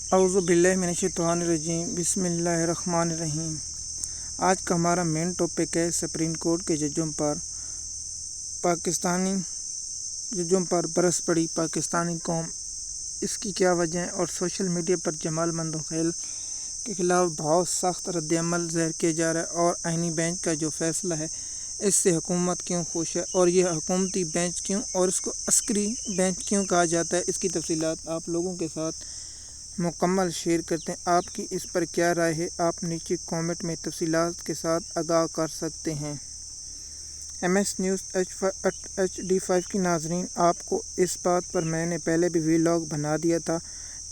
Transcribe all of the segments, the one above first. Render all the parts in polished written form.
اعوذ باللہ من الشیطان الرجیم، بسم اللہ الرحمن الرحیم۔ آج کا ہمارا مین ٹاپک ہے سپریم کورٹ کے ججوں پر پاکستانی ججوں پر برس پڑی پاکستانی قوم، اس کی کیا وجہ ہے، اور سوشل میڈیا پر جمال مندوخیل کے خلاف بہت سخت رد عمل ظاہر کیا جا رہا ہے، اور آئینی بینچ کا جو فیصلہ ہے اس سے حکومت کیوں خوش ہے، اور یہ حکومتی بینچ کیوں اور اس کو عسکری بینچ کیوں کہا جاتا ہے، اس کی تفصیلات آپ لوگوں کے ساتھ مکمل شیئر کرتے ہیں۔ آپ کی اس پر کیا رائے ہے، آپ نیچے کامنٹ میں تفصیلات کے ساتھ آگاہ کر سکتے ہیں۔ ایم ایس نیوز HD5 کی ناظرین، آپ کو اس بات پر میں نے پہلے بھی ویلاگ بنا دیا تھا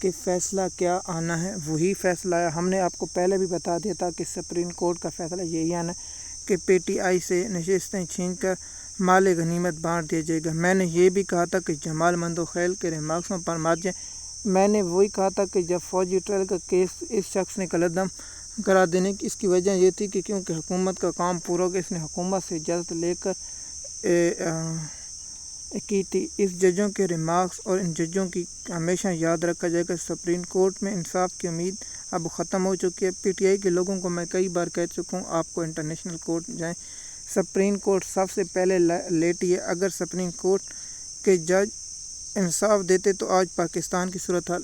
کہ فیصلہ کیا آنا ہے، وہی فیصلہ آیا۔ ہم نے آپ کو پہلے بھی بتا دیا تھا کہ سپریم کورٹ کا فیصلہ یہی آنا ہے کہ PTI سے نشستیں چھین کر مال غنیمت بانٹ دیا جائے گا۔ میں نے یہ بھی کہا تھا کہ جمال مندوخیل کے ریمارکسوں پر مت جائیں۔ میں نے وہی کہا تھا کہ جب فوجی ٹرائل کا کیس اس شخص نے قلعدم کرا دینے کی، اس کی وجہ یہ تھی کہ کیونکہ حکومت کا کام پورا ہو گیا، اس نے حکومت سے اجازت لے کر کی تھی۔ اس ججوں کے ریمارکس اور ان ججوں کی ہمیشہ یاد رکھا جائے گا۔ سپریم کورٹ میں انصاف کی امید اب ختم ہو چکی ہے۔ PTI کے لوگوں کو میں کئی بار کہہ چکا ہوں، آپ کو انٹرنیشنل کورٹ جائیں، سپریم کورٹ سب سے پہلے لیٹی ہے۔ اگر سپریم کورٹ کے جج انصاف دیتے تو آج پاکستان کی صورتحال،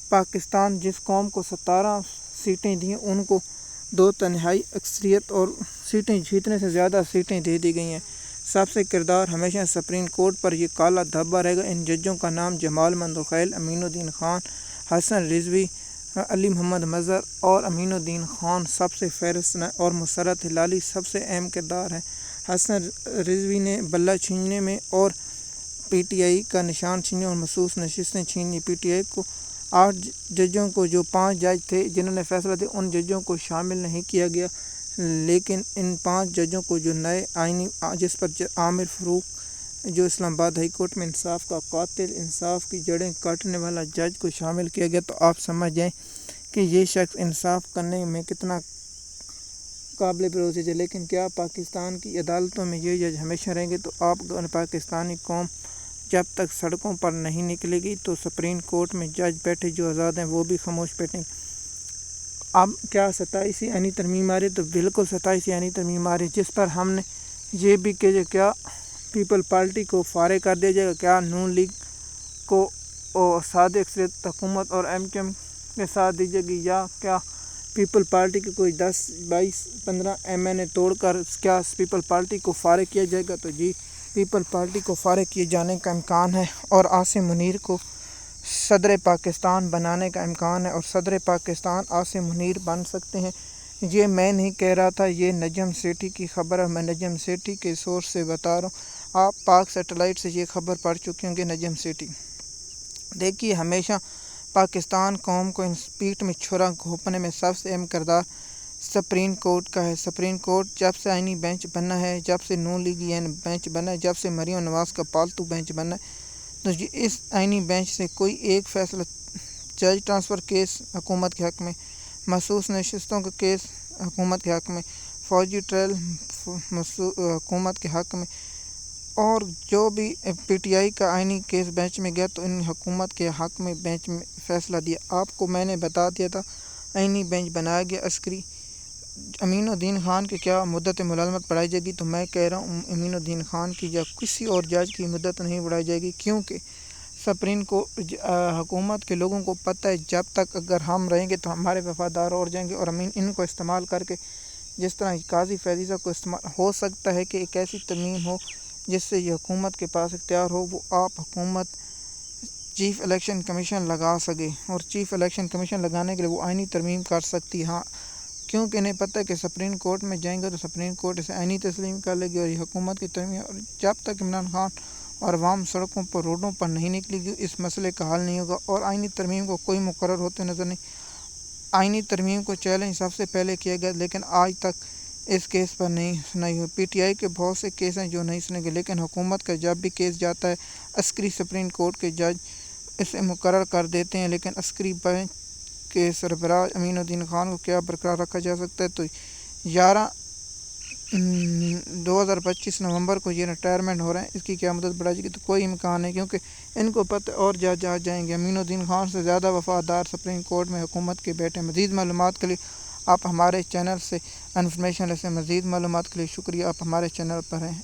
پاکستان جس قوم کو 17 سیٹیں دیں ان کو 2/3 اکثریت اور سیٹیں جیتنے سے زیادہ سیٹیں دے دی گئی ہیں۔ سب سے کردار ہمیشہ سپریم کورٹ پر یہ کالا دھبا رہے گا۔ ان ججوں کا نام جمال مندوخیل، امین الدین خان، حسن رضوی، علی محمد مظہر اور امین الدین خان سب سے فہرست ہیں، اور مسرت ہلالی سب سے اہم کردار ہے۔ حسن رضوی نے بلہ چھیننے میں اور PTI کا نشان چھیننے اور مخصوص نشستیں چھینی۔ PTI کو 8 ججوں کو، جو 5 جج تھے جنہوں نے فیصلہ دیا، ان ججوں کو شامل نہیں کیا گیا، لیکن ان 5 ججوں کو جو نئے آئینی، جس پر عامر فاروق جو اسلام آباد ہائی کورٹ میں انصاف کا قاتل، انصاف کی جڑیں کاٹنے والا جج کو شامل کیا گیا، تو آپ سمجھ جائیں کہ یہ شخص انصاف کرنے میں کتنا قابل بھروسے ہے۔ لیکن کیا پاکستان کی عدالتوں میں یہ جج ہمیشہ رہیں گے؟ تو آپ پاکستانی قوم جب تک سڑکوں پر نہیں نکلے گی تو سپریم کورٹ میں جج بیٹھے جو آزاد ہیں وہ بھی خاموش بیٹھیں گے۔ اب کیا 27 آئینی ترمیم آ رہی؟ تو بالکل 27 آئینی ترمیم آ رہی، جس پر ہم نے یہ بھی کہ کیا پیپل پارٹی کو فارغ کر دیا جائے گا، کیا نون لیگ کو سادہ اکثریت حکومت اور MKM کے ساتھ دی جائے گی، یا کیا پیپل پارٹی کے کوئی 10 22 15 MNA توڑ کر کیا پیپل پارٹی کو فارغ کیا جائے گا؟ تو جی، پیپل پارٹی کو فارغ کیے جانے کا امکان ہے، اور عاصم منیر کو صدر پاکستان بنانے کا امکان ہے، اور صدر پاکستان عاصم منیر بن سکتے ہیں۔ یہ میں نہیں کہہ رہا تھا، یہ نجم سیٹھی کی خبر ہے، میں نجم سیٹھی کے سورس سے بتا رہا ہوں۔ آپ پاک سیٹلائٹ سے یہ خبر پڑھ چکے ہوں گے۔ نجم سیٹھی دیکھیے، ہمیشہ پاکستان قوم کو ان پیٹ میں چھرا گھونپنے میں سب سے اہم کردار سپریم کورٹ کا ہے۔ سپریم کورٹ جب سے آئینی بینچ بنا ہے، جب سے نون لیگین بینچ بنا ہے، جب سے مریم نواز کا پالتو بینچ بنا ہے، تو اس آئینی بینچ سے کوئی ایک فیصلہ، جج ٹرانسفر کیس حکومت کے حق میں، مخصوص نشستوں کا کیس حکومت کے حق میں، فوجی ٹرائل حکومت کے حق میں، اور جو بھی PTI کا آئینی کیس بینچ میں گیا تو ان حکومت کے حق میں بینچ میں فیصلہ دیا۔ آپ کو میں نے بتا دیا تھا آئینی بینچ بنایا گیا عسکری۔ امین الدین خان کی کیا مدت ملازمت بڑھائی جائے گی؟ تو میں کہہ رہا ہوں امین الدین خان کی یا کسی اور جج کی مدت نہیں بڑھائی جائے گی، کیونکہ سپریم کو حکومت کے لوگوں کو پتہ ہے جب تک اگر ہم رہیں گے تو ہمارے وفادار اور جائیں گے، اور ان کو استعمال کر کے، جس طرح قاضی فیضی صاحب کو استعمال ہو سکتا ہے کہ ایک ایسی ترمیم ہو جس سے یہ حکومت کے پاس اختیار ہو، وہ آپ حکومت چیف الیکشن کمیشن لگا سکے، اور چیف الیکشن کمیشن لگانے کے لیے وہ آئینی ترمیم کر سکتی۔ ہاں، کیونکہ انہیں پتہ ہے کہ سپریم کورٹ میں جائیں گے تو سپریم کورٹ اسے آئینی تسلیم کر لے گی، اور یہ حکومت کی ترمیم، اور جب تک عمران خان اور عوام سڑکوں پر، روڈوں پر نہیں نکلے گی، اس مسئلے کا حل نہیں ہوگا، اور آئینی ترمیم کو کوئی مقرر ہوتے نظر نہیں۔ آئینی ترمیم کو چیلنج سب سے پہلے کیا گیا، لیکن آج تک اس کیس پر نہیں سنائی ہوئی۔ PTI کے بہت سے کیس ہیں جو نہیں سنے گے، لیکن حکومت کا جب بھی کیس جاتا ہے عسکری، سپریم کورٹ کے جج اسے مقرر کر دیتے ہیں، لیکن عسکری بینچ کے سربراہ امین الدین خان کو کیا برقرار رکھا جا سکتا ہے؟ تو 11 2025 نومبر کو یہ ریٹائرمنٹ ہو رہے ہیں، اس کی کیا مدت بڑھا جائے گی؟ تو کوئی امکان نہیں، کیونکہ ان کو پتہ اور جج آ جائیں گے۔ امین الدین خان سے زیادہ وفادار سپریم کورٹ میں حکومت کے بیٹے۔ مزید معلومات کے لیے آپ ہمارے چینل سے انفارمیشن لے سکیں۔ مزید معلومات کے لیے شکریہ، آپ ہمارے چینل پر ہیں۔